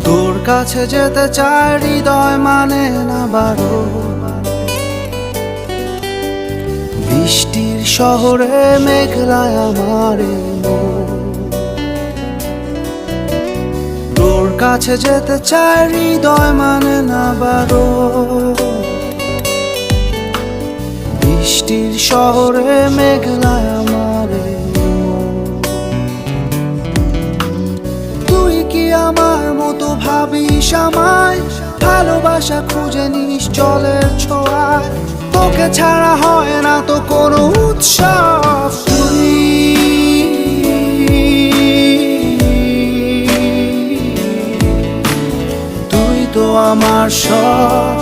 তোর কাছে যেতে চায় হৃদয় মানে না বারো, বৃষ্টির শহরে মেঘলায় আমার তোর কাছে যেতে চায় হৃদয় মানে না বারো, বৃষ্টির শহরে মেঘলায় আমার তুই কি আমার মতো ভাবিস আমায়, ভালোবাসা খুঁজে নিস জলের ছোঁয়ায়, তোকে ছাড়া হয় না তো কোনো উৎসব, তুই তো আমার সব।